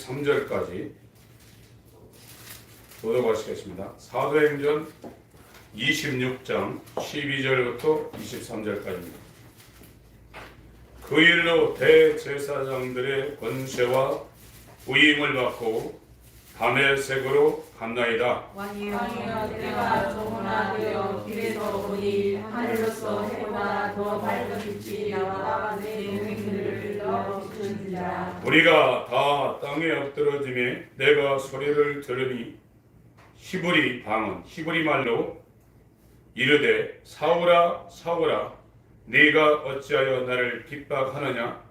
23절까지 보도하시겠습니다. 사도행전 26장 12절부터 23절까지입니다. 그 일로 대제사장들의 권세와 위임을 받고 다메섹으로 갔나이다. 왕이여 때가 조문하되어 길에서 보니 하늘로서 해보다 더 밝은 빛이 나와 내 행위를 비추는지라. 우리가 다 땅에 엎드러짐에 내가 소리를 들으니 히브리 방언 히브리 말로 이르되 사울아 사울아 네가 어찌하여 나를 핍박하느냐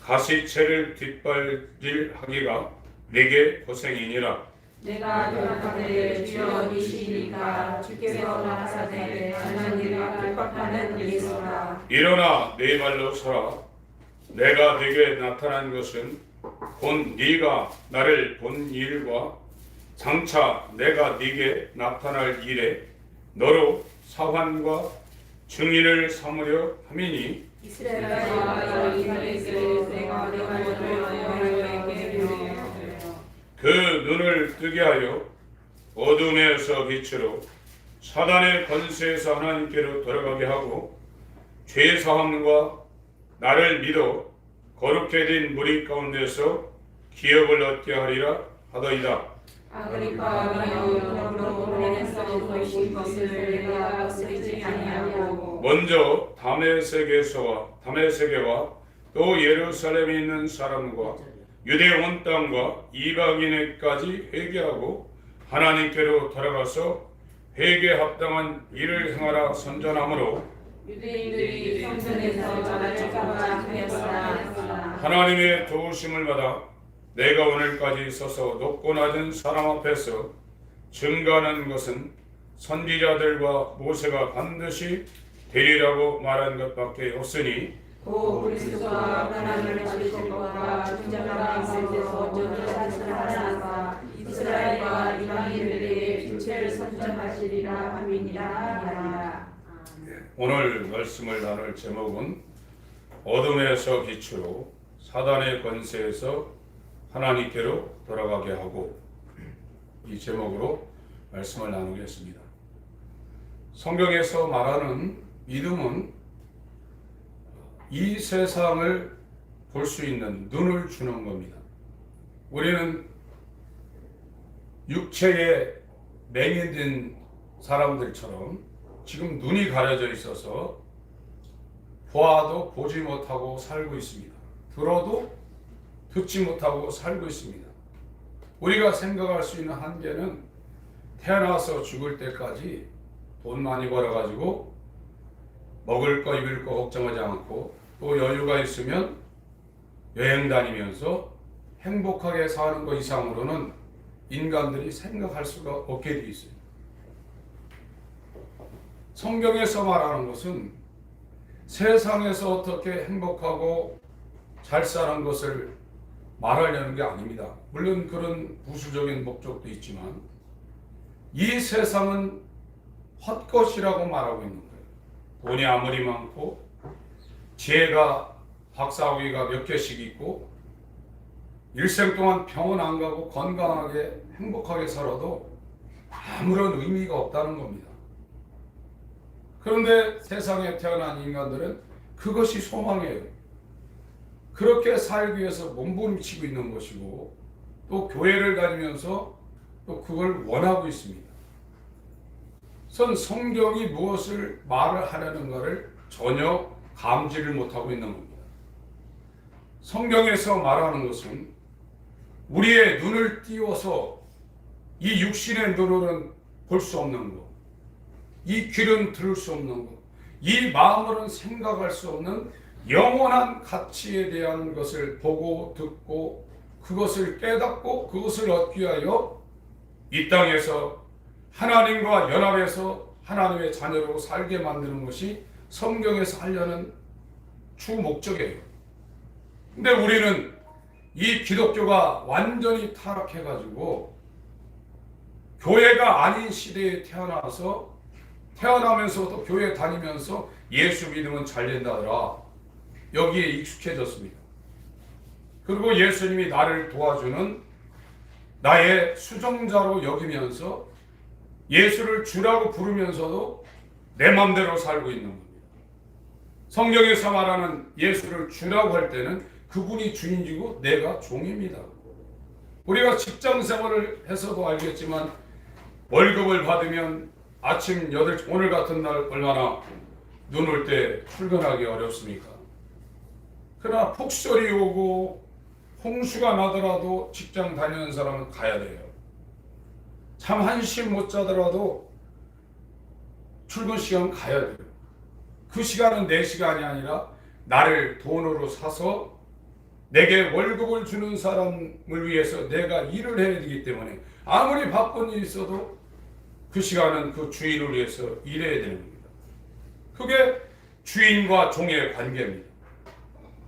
가시채를 뒷발질하기가 내게 고생이니라. 내가 대답하되 주여 이시니까 주께서 나사되 하나님과 핍박하는 예수라. 일어나 네 발로 서라. 내가 네게 나타난 것은 본 네가 나를 본 일과 장차 내가 네게 나타날 일에 너로 사환과 증인을 삼으려 함이니 이스라엘과 이스라엘에게 내가 너에게 명하여 그 눈을 뜨게 하여 어둠에서 빛으로 사단의 권세에서 하나님께로 돌아가게 하고 죄사함과 나를 믿어 거룩해 진 무리 가운데서 기업을 얻게 하리라 하더이다. 아그리파 왕이여 그러므로 보내서 보이신 것을 내가 쓰지 아니하고 먼저 다메섹에와 또 예루살렘에 있는 사람과 유대 온 땅과 이방인에까지 회개하고 하나님께로 돌아가서 회개 합당한 일을 행하라 선전하므로 유대인들이 성전에서 나를 깜짝하였으나 하나님의 도우심을 받아 내가 오늘까지 서서 높고 낮은 사람 앞에서 증거하는 것은 선지자들과 모세가 반드시 되리라고 말한 것밖에 없으니 고 그리스도가 하나님을 지실 것과 중자가 있을 때서 저를 하시나가 이스라엘과 이방인들에게 빛을 선전하시리라 함이니라. 오늘 말씀을 나눌 제목은 어둠에서 빛으로 사단의 권세에서 하나님께로 돌아가게 하고, 이 제목으로 말씀을 나누겠습니다. 성경에서 말하는 믿음은 이 세상을 볼 수 있는 눈을 주는 겁니다. 우리는 육체에 맹인된 사람들처럼 지금 눈이 가려져 있어서 보아도 보지 못하고 살고 있습니다. 들어도 듣지 못하고 살고 있습니다. 우리가 생각할 수 있는 한계는 태어나서 죽을 때까지 돈 많이 벌어가지고 먹을 거 입을 거 걱정하지 않고 또 여유가 있으면 여행 다니면서 행복하게 사는 것 이상으로는 인간들이 생각할 수가 없게 돼 있어요. 성경에서 말하는 것은 세상에서 어떻게 행복하고 잘 사는 것을 말하려는 게 아닙니다. 물론 그런 부수적인 목적도 있지만 이 세상은 헛것이라고 말하고 있는 거예요. 돈이 아무리 많고 지혜가 박사학위가 몇 개씩 있고 일생 동안 병원 안 가고 건강하게 행복하게 살아도 아무런 의미가 없다는 겁니다. 그런데 세상에 태어난 인간들은 그것이 소망이에요. 그렇게 살기 위해서 몸부림치고 있는 것이고 또 교회를 다니면서 또 그걸 원하고 있습니다. 성경이 무엇을 말을 하려는가를 전혀 감지를 못하고 있는 겁니다. 성경에서 말하는 것은 우리의 눈을 띄워서 이 육신의 눈으로는 볼 수 없는 것, 이 귀는 들을 수 없는 것, 이 마음으로는 생각할 수 없는 영원한 가치에 대한 것을 보고 듣고 그것을 깨닫고 그것을 얻기 위하여 이 땅에서 하나님과 연합해서 하나님의 자녀로 살게 만드는 것이 성경에서 하려는 주 목적이에요. 근데 우리는 이 기독교가 완전히 타락해가지고 교회가 아닌 시대에 태어나면서도 교회 다니면서 예수 믿으면 잘 된다더라. 여기에 익숙해졌습니다. 그리고 예수님이 나를 도와주는 나의 수종자로 여기면서 예수를 주라고 부르면서도 내 맘대로 살고 있는 겁니다. 성경에서 말하는 예수를 주라고 할 때는 그분이 주인이고 내가 종입니다. 우리가 직장 생활을 해서도 알겠지만 월급을 받으면 아침 8시, 오늘 같은 날 얼마나 눈 올 때 출근하기 어렵습니까? 그러나 폭설이 오고 홍수가 나더라도 직장 다니는 사람은 가야 돼요. 잠 한숨 못 자더라도 출근 시간 가야 돼요. 그 시간은 내 시간이 아니라 나를 돈으로 사서 내게 월급을 주는 사람을 위해서 내가 일을 해야 되기 때문에 아무리 바쁜 일이 있어도 그 시간은 그 주인을 위해서 일해야 되는 겁니다. 그게 주인과 종의 관계입니다.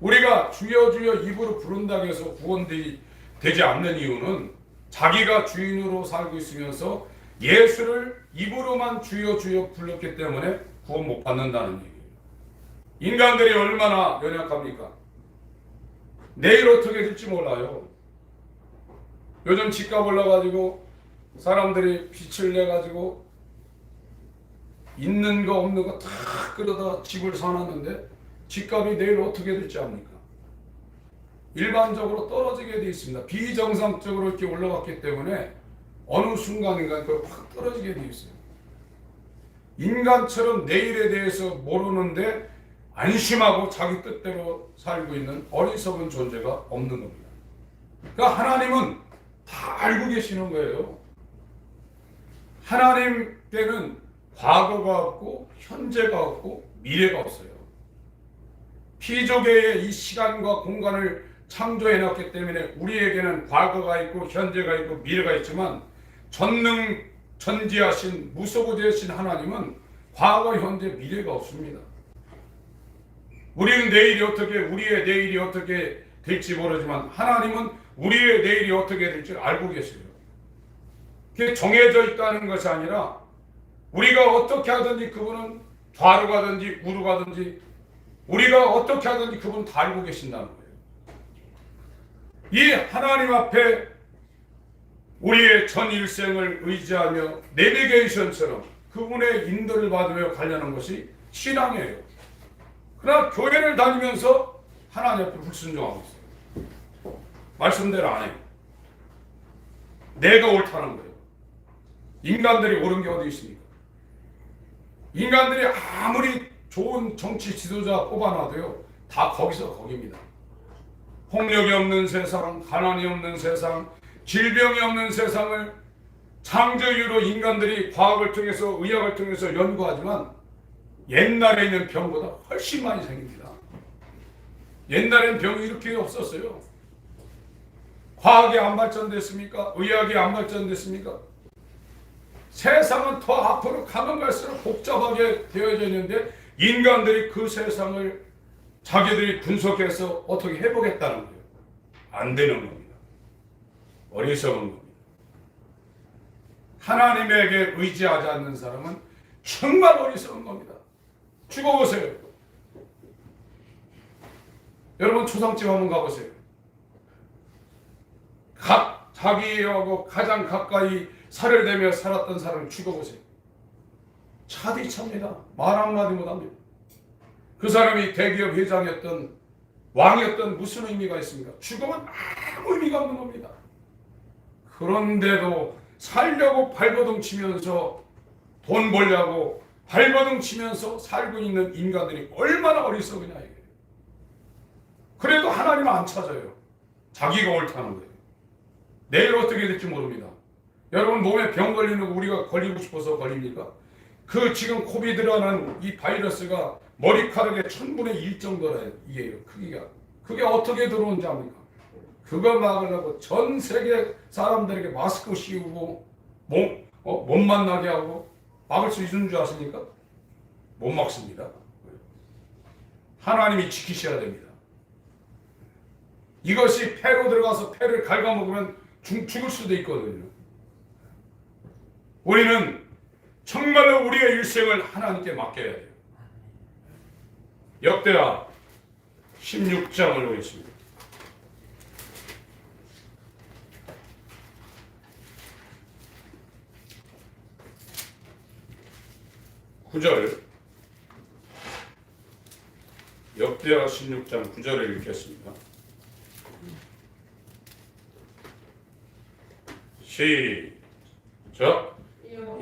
우리가 주여 주여 입으로 부른다고 해서 구원되지 않는 이유는 자기가 주인으로 살고 있으면서 예수를 입으로만 주여 주여 불렀기 때문에 구원 못 받는다는 얘기예요. 인간들이 얼마나 연약합니까? 내일 어떻게 될지 몰라요. 요즘 집값 올라가지고 사람들이 빚을 내가지고 있는 거 없는 거 다 끌어다 집을 사놨는데 집값이 내일 어떻게 될지 압니까? 일반적으로 떨어지게 돼 있습니다. 비정상적으로 이렇게 올라갔기 때문에 어느 순간인가 확 떨어지게 돼 있어요. 인간처럼 내일에 대해서 모르는데 안심하고 자기 뜻대로 살고 있는 어리석은 존재가 없는 겁니다. 그러니까 하나님은 다 알고 계시는 거예요. 하나님께는 과거가 없고 현재가 없고 미래가 없어요. 피조계의 이 시간과 공간을 창조해 놨기 때문에 우리에게는 과거가 있고 현재가 있고 미래가 있지만 전능전지하신 무소부재하신 하나님은 과거, 현재, 미래가 없습니다. 우리는 우리의 내일이 어떻게 될지 모르지만 하나님은 우리의 내일이 어떻게 될지 알고 계세요. 그게 정해져 있다는 것이 아니라 우리가 어떻게 하든지 그분은 좌로 가든지 우로 가든지 우리가 어떻게 하든지 그분은 다 알고 계신다는 거예요. 이 하나님 앞에 우리의 전 일생을 의지하며 내비게이션처럼 그분의 인도를 받으며 가려는 것이 신앙이에요. 그러나 교회를 다니면서 하나님 앞에 불순종하고 있어요. 말씀대로 안 해요. 내가 옳다는 거예요. 인간들이 옳은 게 어디 있습니까? 인간들이 아무리 좋은 정치 지도자 뽑아놔도요 다 거기서 거기입니다. 폭력이 없는 세상, 가난이 없는 세상, 질병이 없는 세상을 창조 이후로 인간들이 과학을 통해서 의학을 통해서 연구하지만 옛날에 있는 병보다 훨씬 많이 생깁니다. 옛날엔 병이 이렇게 없었어요. 과학이 안 발전됐습니까? 의학이 안 발전됐습니까? 세상은 더 앞으로 가면 갈수록 복잡하게 되어져 있는데 인간들이 그 세상을 자기들이 분석해서 어떻게 해보겠다는 거예요. 안 되는 겁니다. 어리석은 겁니다. 하나님에게 의지하지 않는 사람은 정말 어리석은 겁니다. 죽어보세요. 여러분 초상집 한번 가보세요. 자기하고 가장 가까이 살을 대며 살았던 사람을 죽어보세요. 차디 찹니다. 말 한마디 못합니다. 그 사람이 대기업 회장이었던 왕이었던 무슨 의미가 있습니까? 죽으면 아무 의미가 없는 겁니다. 그런데도 살려고 발버둥 치면서 돈 벌려고 발버둥 치면서 살고 있는 인간들이 얼마나 어리석으냐 이게. 그래도 하나님은 안 찾아요. 자기가 옳다는 거예요. 내일 어떻게 될지 모릅니다. 여러분 몸에 병 걸리는 거 우리가 걸리고 싶어서 걸립니까? 그 지금 코비드라는 이 바이러스가 머리카락의 1000분의 1 정도라 이게요. 크기가. 그게 어떻게 들어온지 압니까? 그거 막으려고 전 세계 사람들에게 마스크 씌우고 못 만나게 하고 막을 수 있는 줄 아십니까? 못 막습니다. 하나님이 지키셔야 됩니다. 이것이 폐로 들어가서 폐를 갉아먹으면 죽을 수도 있거든요. 우리는 정말로 우리의 일생을 하나님께 맡겨야 돼요. 역대하 16장을 보겠습니다. 9절, 역대하 16장 9절을 읽겠습니다. 시작.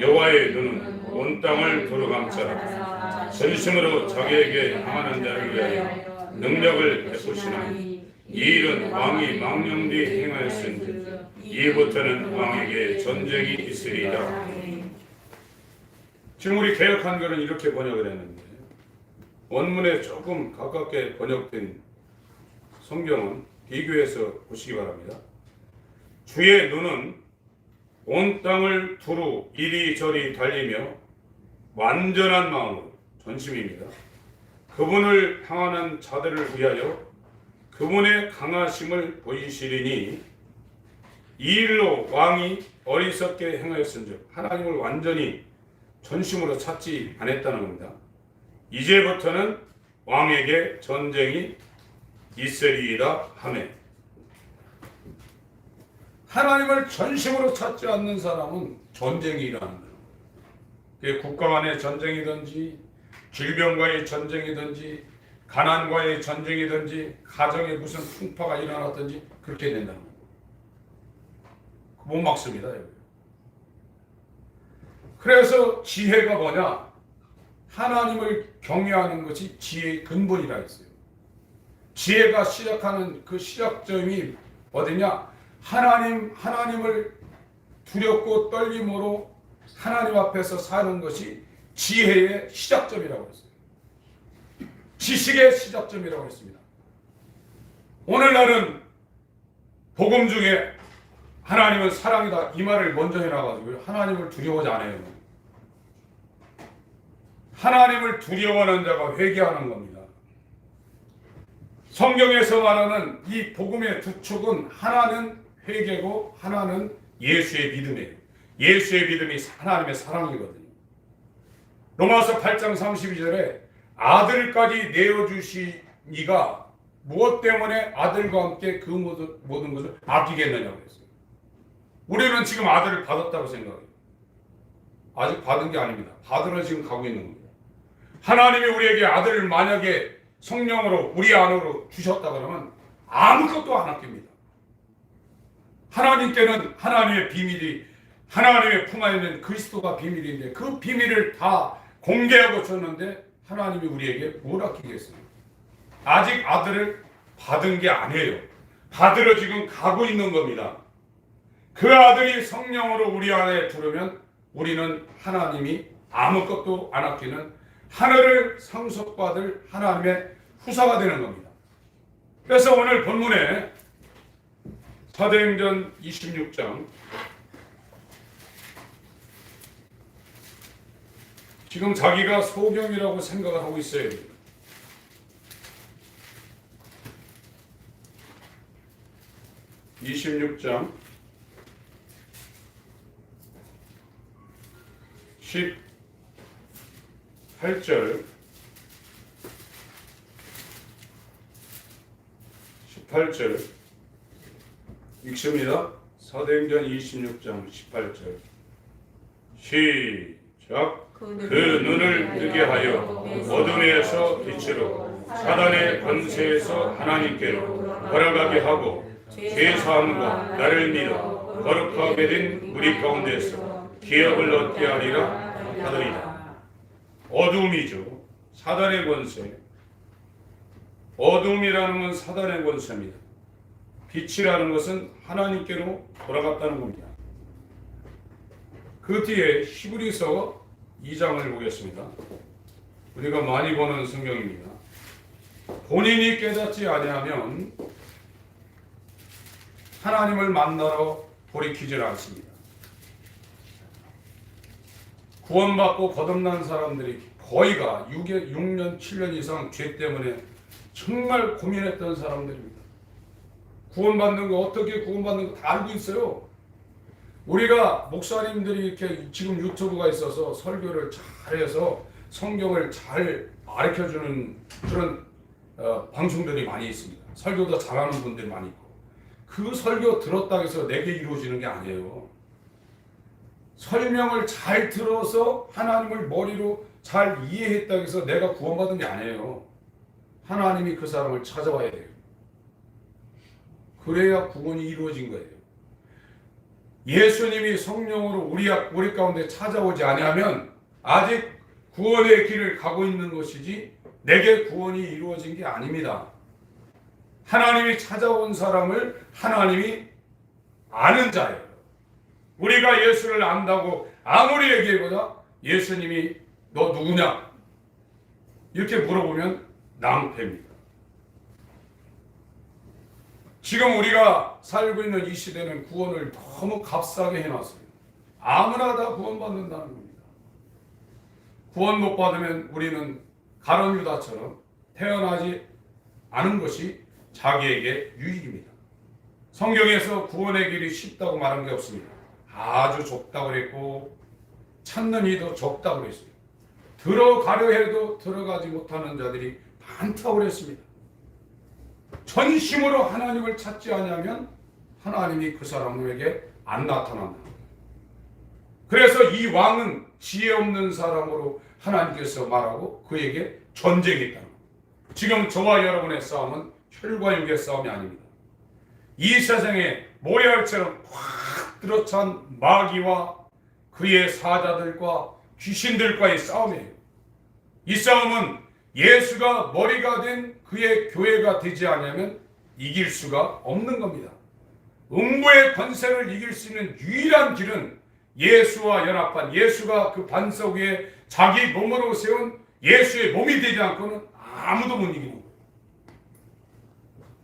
여호와의 눈은 온 땅을 두루 감싸라. 전심으로 자기에게 향하는 자를 위하여 능력을 베푸시나니 이 일은 왕이 망령되이 행하였은즉 이후부터는 왕에게 전쟁이 있으리라. 지금 우리 개역 한글은 이렇게 번역을 했는데 원문에 조금 가깝게 번역된 성경은 비교해서 보시기 바랍니다. 주의 눈은 온 땅을 두루 이리저리 달리며 완전한 마음으로, 전심입니다, 그분을 향하는 자들을 위하여 그분의 강하심을 보이시리니 이 일로 왕이 어리석게 행하였은즉, 하나님을 완전히 전심으로 찾지 않았다는 겁니다. 이제부터는 왕에게 전쟁이 있으리이다 하며, 하나님을 전심으로 찾지 않는 사람은 전쟁이 일어나는 거예요. 그게 국가 간의 전쟁이든지 질병과의 전쟁이든지 가난과의 전쟁이든지 가정에 무슨 풍파가 일어났든지 그렇게 된다는 거예요. 못 막습니다. 그래서 지혜가 뭐냐? 하나님을 경외하는 것이 지혜의 근본이라 했어요. 지혜가 시작하는 그 시작점이 어디냐? 하나님을 두렵고 떨림으로 하나님 앞에서 사는 것이 지혜의 시작점이라고 했어요. 지식의 시작점이라고 했습니다. 오늘날은 복음 중에 하나님은 사랑이다 이 말을 먼저 해놔가지고 하나님을 두려워하지 않아요. 하나님을 두려워하는 자가 회개하는 겁니다. 성경에서 말하는 이 복음의 두 축은 하나는 회개고 하나는 예수의 믿음이에요. 예수의 믿음이 하나님의 사랑이거든요. 로마서 8장 32절에 아들까지 내어주시니가 무엇 때문에 아들과 함께 그 모든 것을 아끼겠느냐고 했어요. 우리는 지금 아들을 받았다고 생각해요. 아직 받은 게 아닙니다. 받으러 지금 가고 있는 겁니다. 하나님이 우리에게 아들을 만약에 성령으로 우리 안으로 주셨다 그러면 아무것도 안 아낍니다. 하나님께는 하나님의 비밀이, 하나님의 품 안에 있는 그리스도가 비밀인데 그 비밀을 다 공개하고 줬는데 하나님이 우리에게 뭘 아끼겠어요? 아직 아들을 받은 게 아니에요. 받으러 지금 가고 있는 겁니다. 그 아들이 성령으로 우리 안에 들으면 우리는 하나님이 아무것도 안 아끼는 하늘을 상속받을 하나님의 후사가 되는 겁니다. 그래서 오늘 본문에 사도행전 26장, 지금 자기가 소경이라고 생각을 하고 있어야 됩니다. (26장) 18절 18절 읽습니다. 사도행전 26장 18절 시작. 그 눈을 뜨게 하여 어둠에서 빛으로 사단의 권세에서 하나님께로 걸어가게 하고 죄사함과 나를 믿어 거룩하게 된 우리 가운데서 기업을 얻게 하리라 하더이다. 어둠이죠. 사단의 권세. 어둠이라는 건 사단의 권세입니다. 빛이라는 것은 하나님께로 돌아갔다는 겁니다. 그 뒤에 히브리서 2장을 보겠습니다. 우리가 많이 보는 성경입니다. 본인이 깨닫지 아니하면 하나님을 만나러 돌이키질 않습니다. 구원받고 거듭난 사람들이 거의가 6년, 7년 이상 죄 때문에 정말 고민했던 사람들입니다. 구원받는 거, 어떻게 구원받는 거 다 알고 있어요. 우리가 목사님들이 이렇게 지금 유튜브가 있어서 설교를 잘해서 성경을 잘 가르쳐주는 그런 방송들이 많이 있습니다. 설교도 잘하는 분들이 많이 있고, 그 설교 들었다고 해서 내게 이루어지는 게 아니에요. 설명을 잘 들어서 하나님을 머리로 잘 이해했다고 해서 내가 구원받은 게 아니에요. 하나님이 그 사람을 찾아와야 돼요. 그래야 구원이 이루어진 거예요. 예수님이 성령으로 우리 가운데 찾아오지 아니하면 아직 구원의 길을 가고 있는 것이지 내게 구원이 이루어진 게 아닙니다. 하나님이 찾아온 사람을 하나님이 아는 자예요. 우리가 예수를 안다고 아무리 얘기해보자 예수님이 너 누구냐? 이렇게 물어보면 낭패입니다. 지금 우리가 살고 있는 이 시대는 구원을 너무 값싸게 해놨어요. 아무나 다 구원받는다는 겁니다. 구원 못 받으면 우리는 가룟 유다처럼 태어나지 않은 것이 자기에게 유익입니다. 성경에서 구원의 길이 쉽다고 말한 게 없습니다. 아주 좁다고 그랬고 찾는 이도 적다고 그랬어요. 들어가려 해도 들어가지 못하는 자들이 많다고 그랬습니다. 전심으로 하나님을 찾지 않으면 하나님이 그 사람에게 안 나타난다. 그래서 이 왕은 지혜 없는 사람으로 하나님께서 말하고 그에게 전쟁이 있다는 겁니다. 지금 저와 여러분의 싸움은 혈과 육의 싸움이 아닙니다. 이 세상에 모래알처럼 확 들어찬 마귀와 그의 사자들과 귀신들과의 싸움이에요. 이 싸움은 예수가 머리가 된 그의 교회가 되지 않으면 이길 수가 없는 겁니다. 음부의 권세를 이길 수 있는 유일한 길은 예수와 연합한 예수가 그 반석 위에 자기 몸으로 세운 예수의 몸이 되지 않고는 아무도 못 이기는 거예요.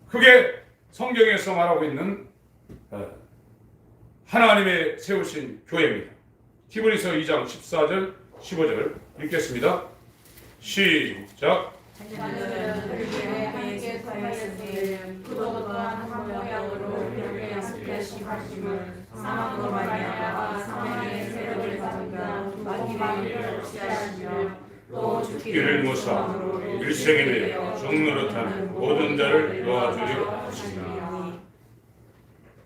그게 성경에서 말하고 있는 하나님의 세우신 교회입니다. 히브리서 2장 14절 15절 읽겠습니다. 시작. 또 죽기를 못사 일생에 대해 종노릇하는 모든 자를 놓아주려 하시니라.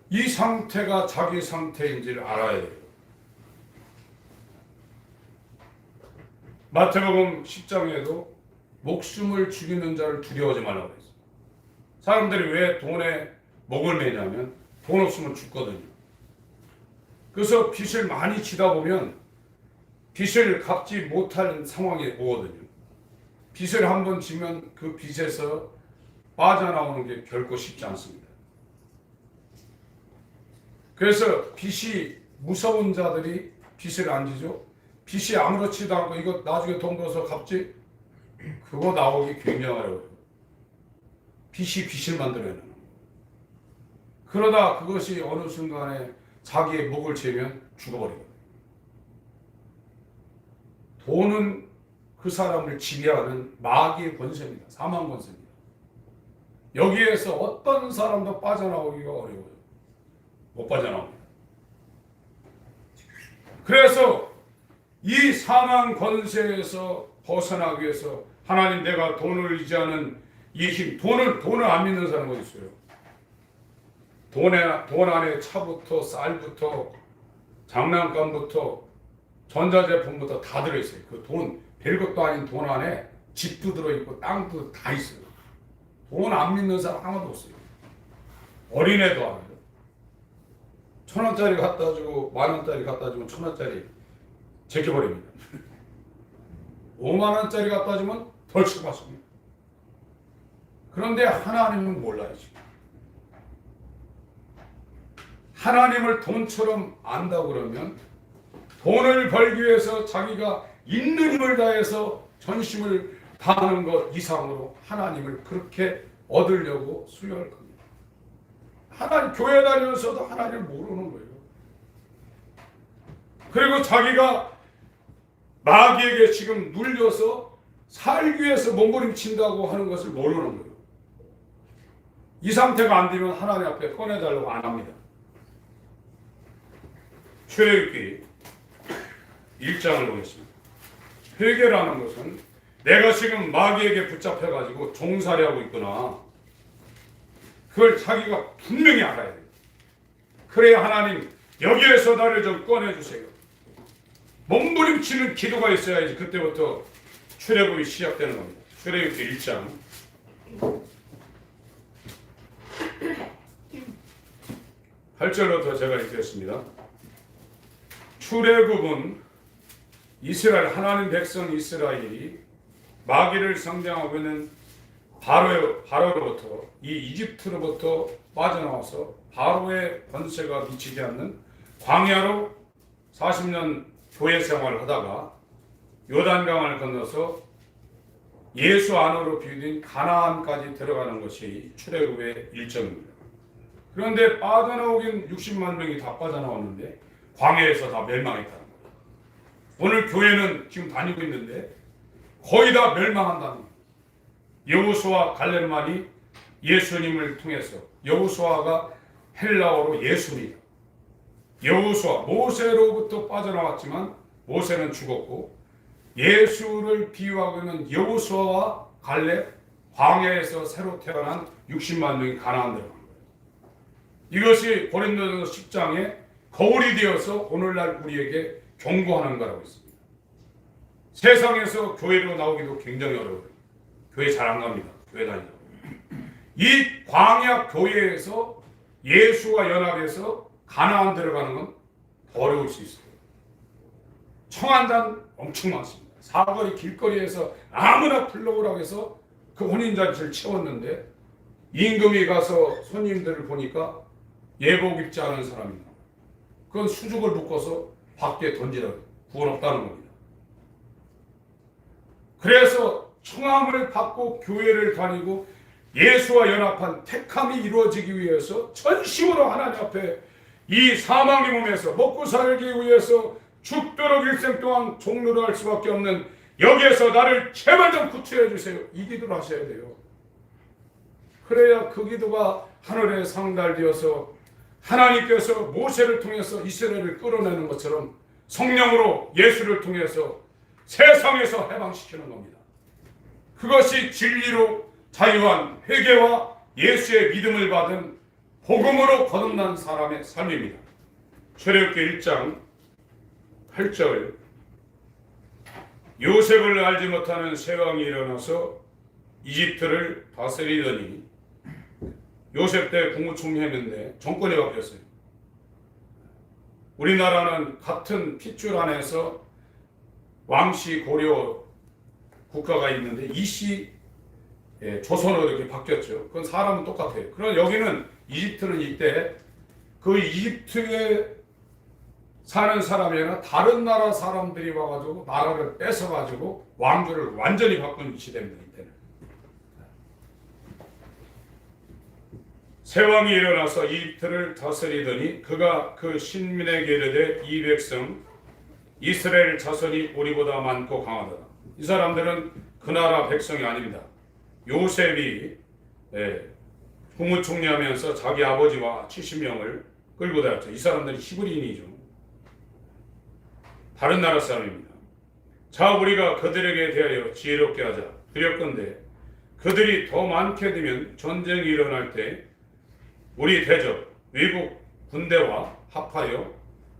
이 상태가 자기 상태인지를 알아야 돼요. 마태복음 10장에도 목숨을 죽이는 자를 두려워하지 말라고 그랬어요. 사람들이 왜 돈에 목을 매냐면 돈 없으면 죽거든요. 그래서 빚을 많이 지다 보면 빚을 갚지 못할 상황이 오거든요. 빚을 한번 지면 그 빚에서 빠져나오는 게 결코 쉽지 않습니다. 그래서 빚이 무서운 자들이 빚을 안 지죠. 빚이 아무렇지도 않고 이거 나중에 돈 벌어서 갚지? 그거 나오기 굉장히 어려워요. 빚이 빚을 만들어내는 거예요. 그러다 그것이 어느 순간에 자기의 목을 죄면 죽어버리거든요. 돈은 그 사람을 지배하는 마귀의 권세입니다. 사망 권세입니다. 여기에서 어떤 사람도 빠져나오기가 어려워요. 못 빠져나옵니다. 그래서 이 사망 권세에서 벗어나기 위해서 하나님 내가 돈을 의지하는 이 힘, 돈을 안 믿는 사람은 어디 있어요? 돈 안에 차부터 쌀부터 장난감부터 전자제품부터 다 들어있어요. 그 돈, 별것도 아닌 돈 안에 집도 들어있고 땅도 다 있어요. 돈 안 믿는 사람 아무도 없어요. 어린애도 알아요. 1,000원짜리 갖다 주고 10,000원짜리 갖다 주면 1,000원짜리 제껴버립니다. 50,000원짜리 갖다 주면 덜 쳐봤습니다. 그런데 하나님은 몰라요. 지금. 하나님을 돈처럼 안다고 그러면 돈을 벌기 위해서 자기가 있는 힘을 다해서 전심을 다하는 것 이상으로 하나님을 그렇게 얻으려고 수요할 겁니다. 하나님 교회 다니면서도 하나님을 모르는 거예요. 그리고 자기가 마귀에게 지금 눌려서 살기 위해서 몸부림친다고 하는 것을 모르는 거예요. 이 상태가 안 되면 하나님 앞에 꺼내달라고 안 합니다. 출애굽기 1장을 보겠습니다. 회개라는 것은 내가 지금 마귀에게 붙잡혀가지고 종살이하고 있구나. 그걸 자기가 분명히 알아야 돼요. 그래야 하나님 여기에서 나를 좀 꺼내주세요. 몸부림치는 기도가 있어야지 그때부터 출애굽이 시작되는 겁니다. 출애굽기 1장 8절부터 제가 읽겠습니다. 출애굽은 이스라엘 하나님 백성 이스라엘이 마귀를 상징하고 있는 바로로부터 이 이집트로부터 빠져나와서 바로의 권세가 미치지 않는 광야로 40년 교회 생활을 하다가 요단강을 건너서 예수 안으로 비유된 가나안까지 들어가는 것이 출애굽의 일정입니다. 그런데 빠져나오긴 60만 명이 다 빠져나왔는데 광야에서 다 멸망했다는 거예요. 오늘 교회는 지금 다니고 있는데 거의 다 멸망한다는 거예요. 여호수아 갈렙만이 예수님을 통해서, 여호수아가 헬라어로 예수입니다. 여호수아 모세로부터 빠져나왔지만 모세는 죽었고 예수를 비유하고 있는 여호수아와 갈렙, 광야에서 새로 태어난 60만 명이 가나안 들어간 거예요. 이것이 고린도전서 10장에 거울이 되어서 오늘날 우리에게 경고하는 거라고 있습니다. 세상에서 교회로 나오기도 굉장히 어려워요. 교회 잘 안 갑니다. 교회 다니고. 이 광야 교회에서 예수와 연합해서 가나안 들어가는 건 어려울 수 있어요. 청한단 엄청 많습니다. 사거리 길거리에서 아무나 불러오라고 해서 그 혼인잔치를 채웠는데 임금이 가서 손님들을 보니까 예복 입지 않은 사람입니다. 그건 수족을 묶어서 밖에 던지라고, 구원 없다는 겁니다. 그래서 청함을 받고 교회를 다니고 예수와 연합한 택함이 이루어지기 위해서 전심으로 하나님 앞에 이 사망의 몸에서 먹고 살기 위해서 죽도록 일생 동안 종로를 할 수밖에 없는 여기에서 나를 제발 좀 구출해 주세요. 이 기도를 하셔야 돼요. 그래야 그 기도가 하늘에 상달되어서 하나님께서 모세를 통해서 이스라엘을 끌어내는 것처럼 성령으로 예수를 통해서 세상에서 해방시키는 겁니다. 그것이 진리로 자유한 회개와 예수의 믿음을 받은 복음으로 거듭난 사람의 삶입니다. 출애굽기 1장 8절 요셉을 알지 못하는 새 왕이 일어나서 이집트를 다스리더니 요셉 때 국무총리했는데 정권이 바뀌었어요. 우리나라는 같은 핏줄 안에서 왕씨 고려 국가가 있는데 이씨 조선으로 이렇게 바뀌었죠. 그건 사람은 똑같아요. 그러나 여기는 이집트는 이때 그 이집트에 사는 사람이 아니라 다른 나라 사람들이 와가지고 나라를 뺏어가지고 왕조를 완전히 바꾼 시대입니다. 이때는. 새 왕이 일어나서 이집트를 다스리더니 그가 그 신민에게 이르되 이 백성 이스라엘 자손이 우리보다 많고 강하더라. 이 사람들은 그 나라 백성이 아닙니다. 요셉이 국무총리하면서 자기 아버지와 70명을 끌고 다녔죠. 이 사람들이 히브리인이죠. 다른 나라 사람입니다. 자, 우리가 그들에게 대하여 지혜롭게 하자. 두렵건대 그들이 더 많게 되면 전쟁이 일어날 때 우리 대적 외국 군대와 합하여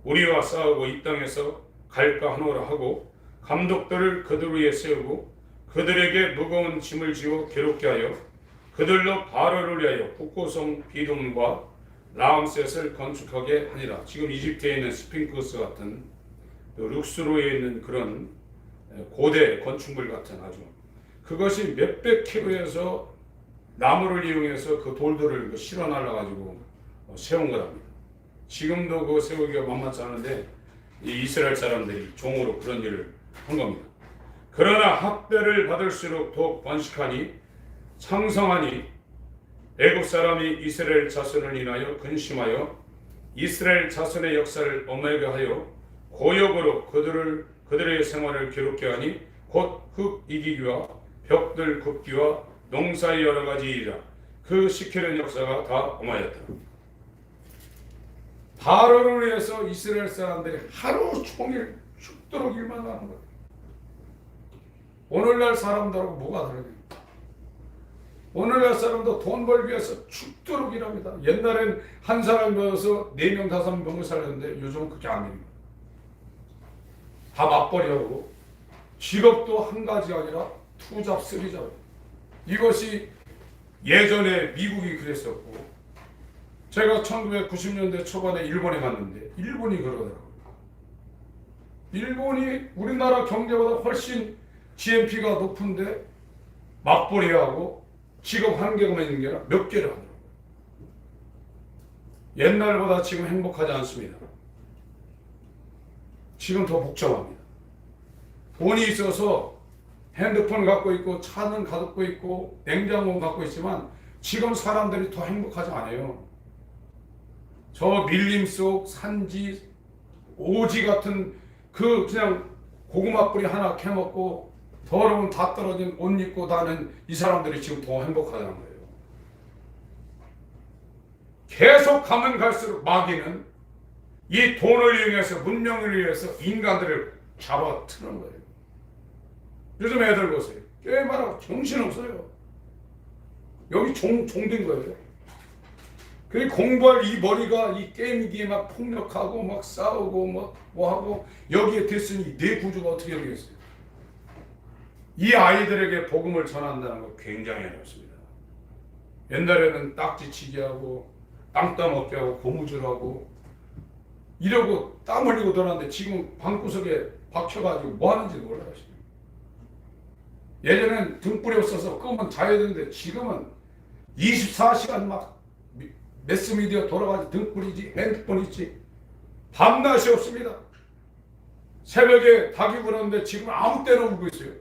우리와 싸우고 이 땅에서 갈까 하노라 하고 감독들을 그들 위에 세우고 그들에게 무거운 짐을 지어 괴롭게 하여 그들로 바로를 위하여 북고성 비돔과 라암셋을 건축하게 하니라. 지금 이집트에 있는 스핑크스 같은 룩스로에 있는 그런 고대 건축물 같은 아주 그것이 몇백 킬로에서 나무를 이용해서 그 돌들을 실어 날라가지고 세운 거랍니다. 지금도 그 세우기가 만만치 않은데 이 이스라엘 사람들이 종으로 그런 일을 한 겁니다. 그러나 학대를 받을수록 더욱 번식하니 창성하니 애국 사람이 이스라엘 자손을 인하여 근심하여 이스라엘 자손의 역사를 엄하게 하여 고역으로 그들의 생활을 괴롭게 하니 곧 흙 이기기와 벽들 굽기와 농사의 여러 가지 일이라 그 시키는 역사가 다 엄하였다. 바로를 위해서 이스라엘 사람들이 하루 종일 죽도록 일만 하는 거예요. 오늘날 사람들하고 뭐가 다르냐? 오늘날 사람도 돈 벌기 위해서 죽도록 일합니다. 옛날엔 한 사람 모여서 4명, 5명을 살렸는데 요즘은 그게 아닙니다. 다 맞벌이하고 직업도 한 가지가 아니라 투잡, 쓰리잡. 이것이 예전에 미국이 그랬었고, 제가 1990년대 초반에 일본에 갔는데 일본이 그러더라고요. 일본이 우리나라 경제보다 훨씬 GNP가 높은데 맞벌이하고 직업 한 개만 있는 게 아니라 몇 개를 하더라고요. 옛날보다 지금 행복하지 않습니다. 지금 더 복잡합니다. 돈이 있어서 핸드폰 갖고 있고 차는 갖고 있고 냉장고 갖고 있지만 지금 사람들이 더 행복하지 않아요. 저 밀림 속 산지 오지 같은 그 그냥 고구마 뿌리 하나 캐먹고 더러운 다 떨어진 옷 입고 다는 이 사람들이 지금 더 행복하다는 거예요. 계속 가면 갈수록 마귀는 이 돈을 이용해서 문명을 위해서 인간들을 잡아트는 거예요. 요즘 애들 보세요. 게임하라고 정신없어요. 여기 종된 거예요. 그리고 공부할 이 머리가 이 게임기에 막 폭력하고 막 싸우고 뭐 하고 여기에 됐으니 내 구조가 어떻게 되겠어요? 이 아이들에게 복음을 전한다는 거 굉장히 어렵습니다. 옛날에는 딱지치기 하고 땅 따먹게 하고 고무줄하고 이러고 땀 흘리고 돌았는데 지금 방구석에 박혀가지고 뭐 하는지 몰라요. 예전엔 등불이 없어서 끄면 자야 되는데 지금은 24시간 막 매스미디어 돌아가지 등불이지 핸드폰 있지 밤낮이 없습니다. 새벽에 닭이 울었는데 지금 아무 때나 울고 있어요.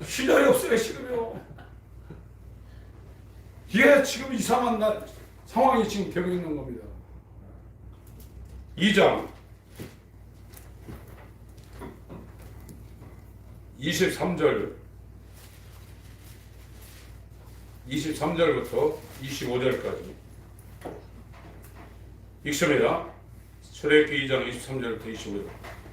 시절이 없어요. 지금요. 이게 지금 이상한 상황이 지금 되고 있는 겁니다. 2장 23절부터 25절까지 읽습니다. 출애굽기 2장 23절부터 25절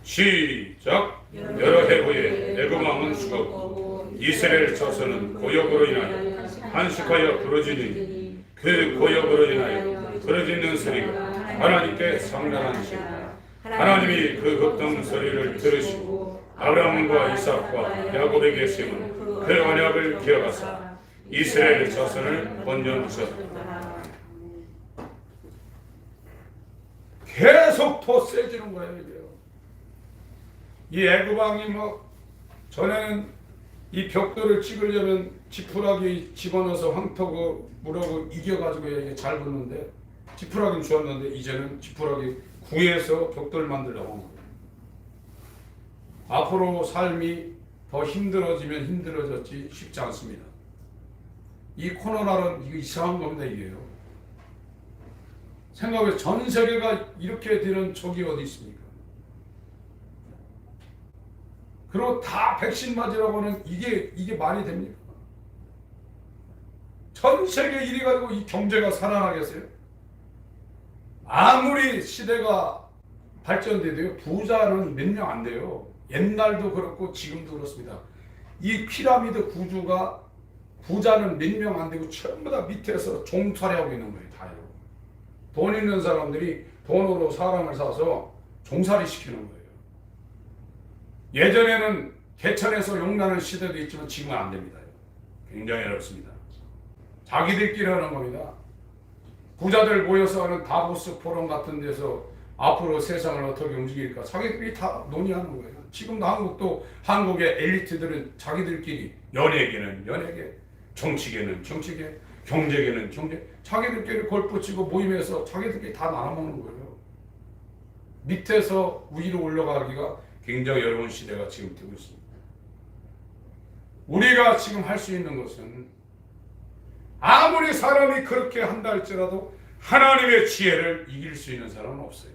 시작. 여러 해 후에 애굽 왕은 죽었고 이스라엘 자손은 고역으로 인하여 한식하여 부러지니 그 고역으로 인하여 부러지는 소리가 하나님께 상달하시니라. 하나님이 그 극동 소리를 들으시고 아브라함과 이삭과 야곱에게 세운 그 언약을 기억하사 이스라엘 자손을 건져주셨다. 계속 더 세지는 거예요. 이게요. 이 애굽 왕이 뭐 전에는 이 벽돌을 찍으려면 지푸라기 집어넣어서 황토고 물하고 이겨가지고 이게 잘 붙는데 지푸라기는 주었는데 이제는 지푸라기 구해서 벽돌 만들려고 하는 거예요. 앞으로 삶이 더 힘들어지면 힘들어졌지 쉽지 않습니다. 이 코로나는 이거 이상한 겁니다. 이게요. 생각해 전 세계가 이렇게 되는 적이 어디 있습니까? 그리고 다 백신 맞으라고 하는 이게 말이 됩니까? 전 세계 이래 가지고 이 경제가 살아나겠어요? 아무리 시대가 발전돼도요 부자는 몇 명 안 돼요. 옛날도 그렇고 지금도 그렇습니다. 이 피라미드 구조가 부자는 몇 명 안 되고 전부 다 밑에서 종살이하고 있는 거예요. 다요. 돈 있는 사람들이 돈으로 사람을 사서 종살이 시키는 거예요. 예전에는 개천에서 용나는 시대도 있지만 지금은 안 됩니다. 굉장히 어렵습니다. 자기들끼리 하는 겁니다. 부자들 모여서 하는 다보스 포럼 같은 데서 앞으로 세상을 어떻게 움직일까 자기들이 다 논의하는 거예요. 지금도 한국의 엘리트들은 자기들끼리 연예계는 연예계, 정치계는 정치계, 경제계는 경제, 자기들끼리 골프 치고 모임에서 자기들끼리 다 나눠먹는 거예요. 밑에서 위로 올라가기가 굉장히 어려운 시대가 지금 되고 있습니다. 우리가 지금 할 수 있는 것은 아무리 사람이 그렇게 한다 할지라도 하나님의 지혜를 이길 수 있는 사람은 없어요.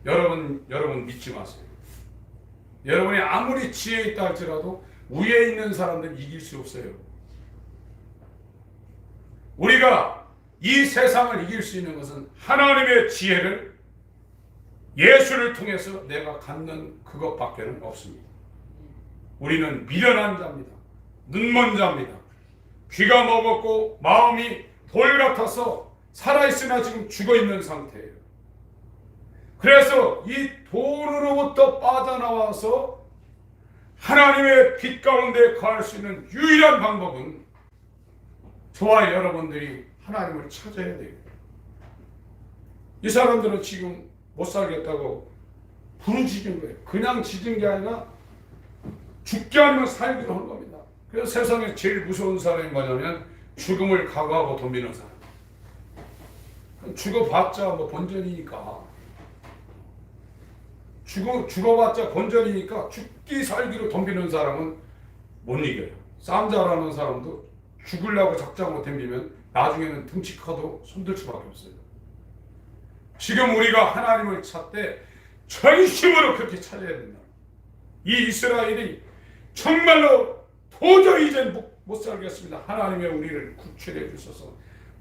여러분 믿지 마세요. 여러분이 아무리 지혜 있다 할지라도 위에 있는 사람들 이길 수 없어요. 우리가 이 세상을 이길 수 있는 것은 하나님의 지혜를 예수를 통해서 내가 갖는 그것밖에는 없습니다. 우리는 미련한 자입니다. 눈먼 자입니다. 귀가 먹었고 마음이 돌 같아서 살아있으나 지금 죽어있는 상태예요. 그래서 이 돈으로부터 빠져나와서 하나님의 빛 가운데 거할 수 있는 유일한 방법은 저와 여러분들이 하나님을 찾아야 돼요. 이 사람들은 지금 못 살겠다고 부르짖은 거예요. 그냥 짖은 게 아니라 죽게 하면 살기로 한 겁니다. 그래서 세상에 제일 무서운 사람이 뭐냐면 죽음을 각오하고 덤비는 사람. 죽어봤자 뭐 본전이니까. 죽어봤자 본전이니까 죽기 살기로 덤비는 사람은 못 이겨요. 싸움 잘하는 사람도 죽으려고 작정하고 덤비면 나중에는 등치 커도 손들 수밖에 없어요. 지금 우리가 하나님을 찾되 전심으로 그렇게 찾아야 된다. 이 이스라엘이 정말로 도저히 이제 못 살겠습니다. 하나님의 우리를 구출해 주셔서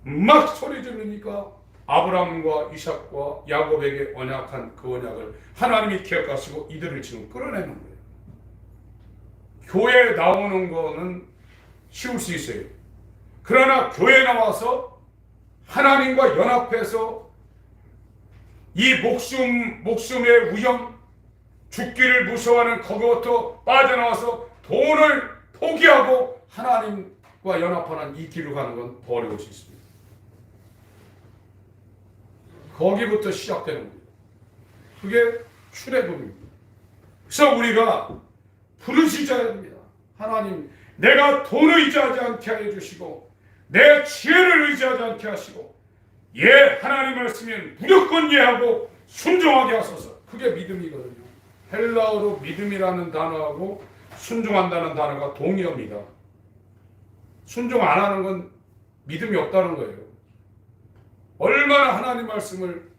막 소리 지르니까 아브라함과 이삭과 야곱에게 언약한 그 언약을 하나님이 기억하시고 이들을 지금 끌어내는 거예요. 교회에 나오는 거는 쉬울 수 있어요. 그러나 교회에 나와서 하나님과 연합해서 이 목숨의 위험, 죽기를 무서워하는 거기부터 빠져나와서 돈을 포기하고 하나님과 연합하는 이 길로 가는 건 더 어려울 수 있습니다. 거기부터 시작되는 겁니다. 그게 출애굽입니다. 그래서 우리가 부르짖어야 됩니다. 하나님, 내가 돈을 의지하지 않게 해주시고 내 지혜를 의지하지 않게 하시고 하나님 말씀은 무조건 예하고 순종하게 하소서. 그게 믿음이거든요. 헬라어로 믿음이라는 단어하고 순종한다는 단어가 동의어입니다. 순종 안 하는 건 믿음이 없다는 거예요. 얼마나 하나님 말씀을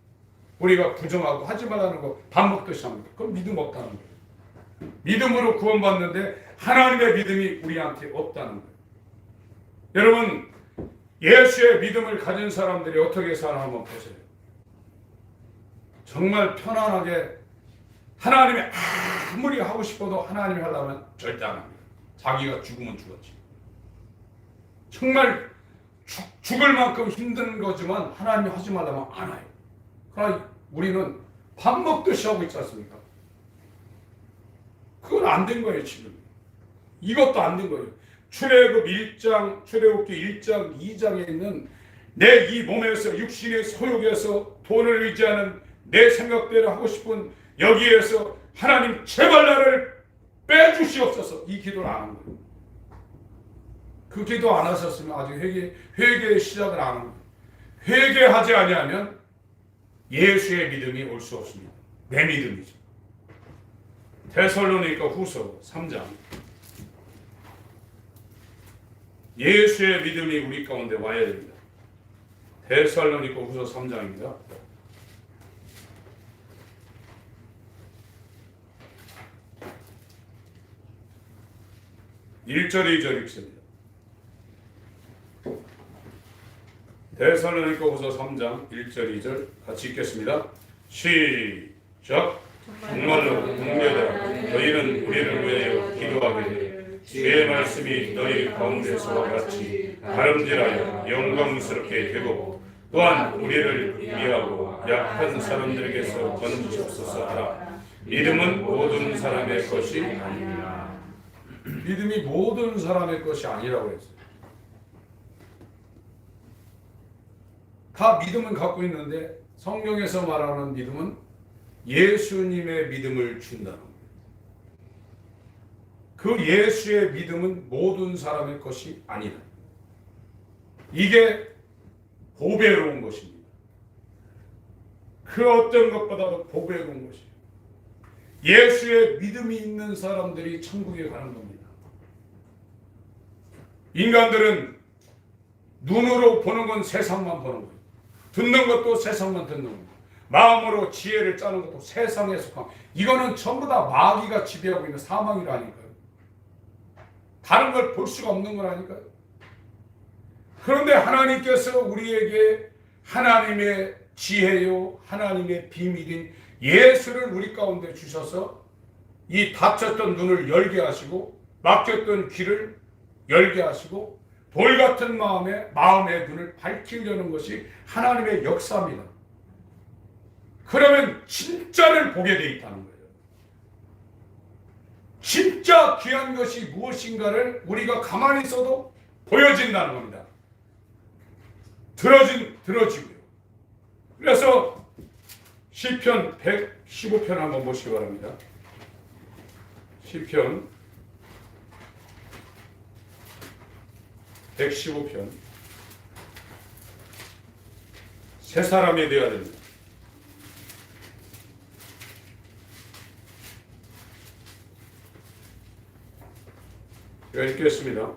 우리가 부정하고 하지 말라는 거 밥 먹듯이 합니까? 그건 믿음 없다는 거예요. 믿음으로 구원받는데 하나님의 믿음이 우리한테 없다는 거예요. 여러분, 예수의 믿음을 가진 사람들이 어떻게 사나 한번 보세요. 정말 편안하게 하나님이 아무리 하고 싶어도 하나님이 하려면 절대 안 합니다. 자기가 죽으면 죽었지. 정말 죽을 만큼 힘든 거지만 하나님이 하지 말라면 안 해요. 그러나 우리는 밥 먹듯이 하고 있지 않습니까? 그건 안 된 거예요. 지금 이것도 안 된 거예요. 출애굽기 1장 2장에 있는 내 이 몸에서 육신의 소욕에서 돈을 의지하는 내 생각대로 하고 싶은 여기에서 하나님 제발 나를 빼주시옵소서. 이 기도를 안 한 거예요. 그 기도 안 하셨으면 아직 회개의 시작을 안 한 거예요. 회개하지 아니하면 예수의 믿음이 올 수 없습니다. 내 믿음이죠. 데살로니가 후서 3장. 예수의 믿음이 우리 가운데 와야 됩니다. 데살로니가 후서 3장입니다. 1절 2절 읽습니다. 데살로니가 후서 3장 1절 2절 같이 읽겠습니다. 시작. 정말로 형제들아, 너희는 우리를 위하여 기도하게 되 주의 말씀이 너희 가운데서와 같이 다름질하여 영광스럽게 되고 또한 우리를 위하고 약한 사람들에게서 건지시옵소서 하라. 믿음은 모든 사람의 것이 아니라. 믿음이 모든 사람의 것이 아니라고 했어요. 다 믿음은 갖고 있는데 성경에서 말하는 믿음은 예수님의 믿음을 준다는 거예요. 그 예수의 믿음은 모든 사람의 것이 아니다. 이게 보배로운 것입니다. 그 어떤 것보다도 보배로운 것이에요. 예수의 믿음이 있는 사람들이 천국에 가는 겁니다. 인간들은 눈으로 보는 건 세상만 보는 거예요. 듣는 것도 세상만 듣는 거예요. 마음으로 지혜를 짜는 것도 세상에 속한, 이거는 전부 다 마귀가 지배하고 있는 사망이라니까요. 다른 걸 볼 수가 없는 거라니까요. 그런데 하나님께서 우리에게 하나님의 지혜요, 하나님의 비밀인 예수를 우리 가운데 주셔서 이 닫혔던 눈을 열게 하시고 막혔던 귀를 열게 하시고 돌 같은 마음의 눈을 밝히려는 것이 하나님의 역사입니다. 그러면 진짜를 보게 돼 있다는 거예요. 진짜 귀한 것이 무엇인가를 우리가 가만히 있어도 보여진다는 겁니다. 들어지고요. 그래서 시편 115편 한번 보시기 바랍니다. 시편 115편. 새 사람이 되어야 됩니다. 제가 읽겠습니다.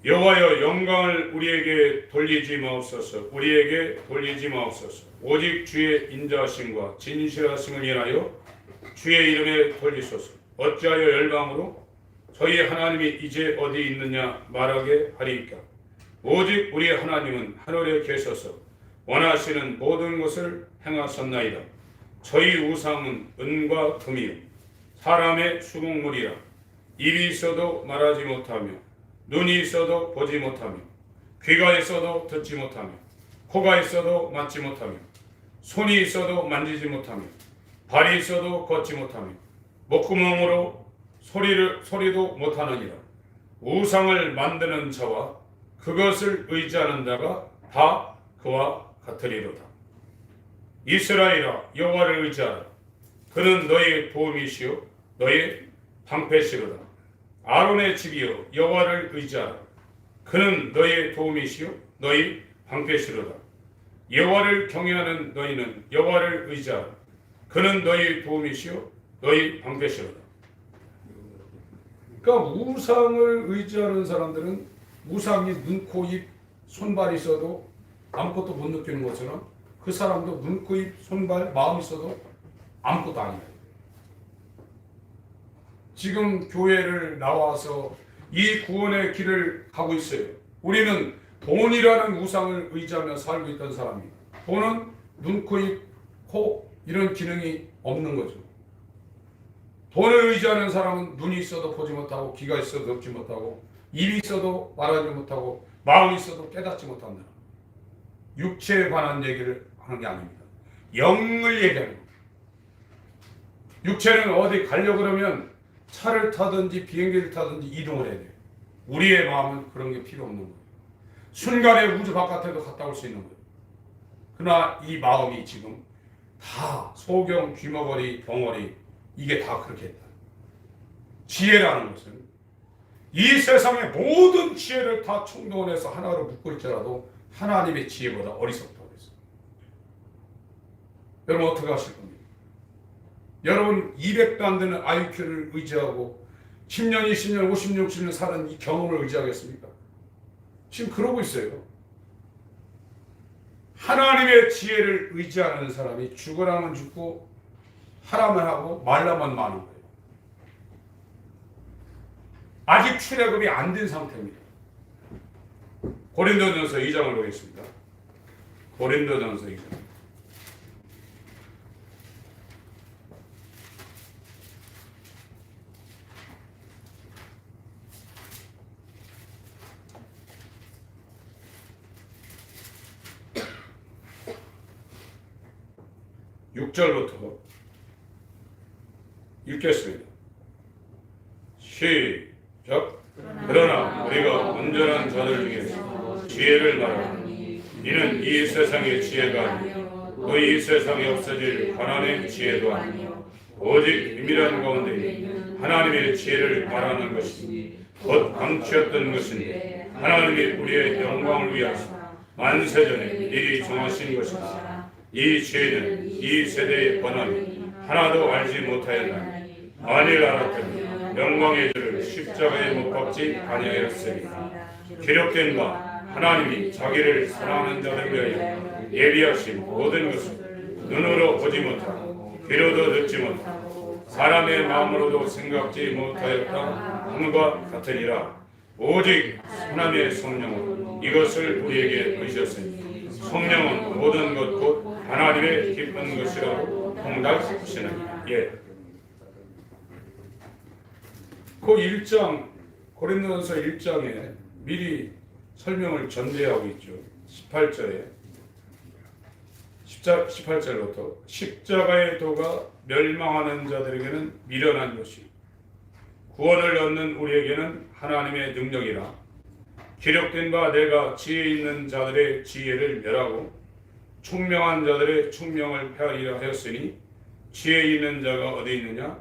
여호와여, 영광을 우리에게 돌리지 마옵소서. 우리에게 돌리지 마옵소서. 오직 주의 인자하심과 진실하심을 인하여 주의 이름에 돌리소서. 어찌하여 열방으로 저희 하나님이 이제 어디 있느냐 말하게 하리이까. 오직 우리 하나님은 하늘에 계셔서 원하시는 모든 것을 행하셨나이다. 저희 우상은 은과 금이요 사람의 수공물이라. 입이 있어도 말하지 못하며 눈이 있어도 보지 못하며 귀가 있어도 듣지 못하며 코가 있어도 맡지 못하며 손이 있어도 만지지 못하며 발이 있어도 걷지 못하며 목구멍으로 소리도 못하느니라. 우상을 만드는 자와 그것을 의지하는 자가 다 그와 같으리로다. 이스라엘아, 여호와를 의지하라. 그는 너의 도움이시요 너의 방패시로다. 아론의 집이여, 여호와를 의지하라. 그는 너의 도움이시요 너의 방패시로다. 여호와를 경외하는 너희는 여호와를 의지하라. 그는 너의 도움이시요 너의 방패시로다. 그러니까 우상을 의지하는 사람들은 우상이 눈, 코, 입, 손발이 있어도 아무것도 못 느끼는 것처럼 그 사람도 눈, 코, 입, 손발, 마음이 있어도 아무것도 아니에요. 지금 교회를 나와서 이 구원의 길을 가고 있어요. 우리는 돈이라는 우상을 의지하며 살고 있던 사람입니다. 돈은 눈, 코, 입, 코 이런 기능이 없는 거죠. 돈을 의지하는 사람은 눈이 있어도 보지 못하고 귀가 있어도 듣지 못하고 입이 있어도 말하지 못하고 마음이 있어도 깨닫지 못한다. 육체에 관한 얘기를 하는 게 아닙니다. 영을 얘기하는 겁니다. 육체는 어디 가려고 그러면 차를 타든지 비행기를 타든지 이동을 해야 돼요. 우리의 마음은 그런 게 필요 없는 거예요. 순간에 우주 바깥에도 갔다 올 수 있는 거예요. 그러나 이 마음이 지금 다 소경, 귀머거리, 덩어리 이게 다 그렇게 했다. 지혜라는 것은 이 세상의 모든 지혜를 다 총동원해서 하나로 묶을지라도 하나님의 지혜보다 어리석다고 했어요. 여러분 어떻게 하실 겁니까? 여러분 200도 안 되는 IQ를 의지하고 10년, 20년, 50년, 60년 사는 이 경험을 의지하겠습니까? 지금 그러고 있어요. 하나님의 지혜를 의지하는 사람이 죽으라면 죽고 하라면 하고 말라면 마는 거예요. 아직 출애굽이 안 된 상태입니다. 고린도전서 2장을 보겠습니다. 고린도전서 2장. (6절부터) 읽겠습니다. 시작. 그러나 우리가 온전한 자들 중에서 지혜를 말하니 이는 이 세상의 지혜가 아니요 또 이 세상에 없어질 가난의 지혜도 아니요 오직 비밀한 가운데 하나님의 지혜를 말하는 것이니 곧 방치였던 것인데 하나님이 우리의 영광을 위하사 만세전에 미리 정하신 것이다. 이 지혜는 이 세대의 권한이 하나도 알지 못하였나니 만일 알았더니 영광의 주를 십자가에 못 박지 아니하였으리라. 기록된 바 하나님이 자기를 사랑하는 자를 위하여 예비하신 모든 것을 눈으로 보지 못하고 귀로도 듣지 못하고 사람의 마음으로도 생각지 못하였다 함과 같으니라. 오직 하나님의 성령은 이것을 우리에게 의셨으니 성령은 모든 것 곧 하나님의 기쁜 것이라고 통달하시느니라. 그 1장 고린도전서 1장에 미리 설명을 전제하고 있죠. 18절에 18절부터 십자가의 도가 멸망하는 자들에게는 미련한 것이 구원을 얻는 우리에게는 하나님의 능력이라. 기록된 바 내가 지혜 있는 자들의 지혜를 멸하고 총명한 자들의 총명을 폐하리라 하였으니 지혜 있는 자가 어디 있느냐?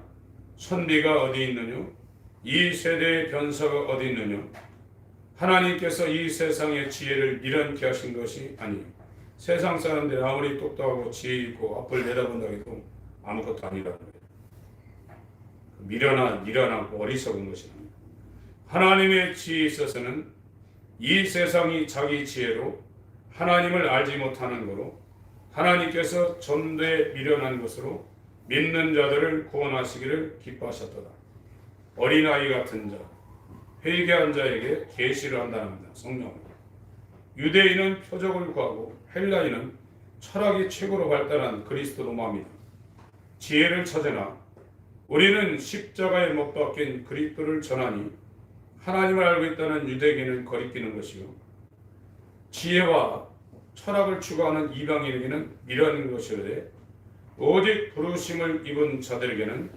선비가 어디 있느냐? 이 세대의 변사가 어디 있느냐? 하나님께서 이 세상의 지혜를 미련케 하신 것이 아니요 세상 사람들이 아무리 똑똑하고 지혜 있고 앞을 내다본다 해도 아무것도 아니라는 거예요. 미련하고 어리석은 것이 아닙니다. 하나님의 지혜에 있어서는 이 세상이 자기 지혜로 하나님을 알지 못하는 거로 하나님께서 전도에 미련한 것으로 믿는 자들을 구원하시기를 기뻐하셨도다. 어린아이 같은 자, 회개한 자에게 계시를 한다는다. 성령. 유대인은 표적을 구하고 헬라인은 철학이 최고로 발달한 그리스도 로마입니다. 지혜를 찾으나 우리는 십자가에 못 박힌 그리스도를 전하니 하나님을 알고 있다는 유대인을 거리끼는 것이요 지혜와 철학을 추구하는 이방인에게는 미련한 것이오되 오직 부르심을 입은 자들에게는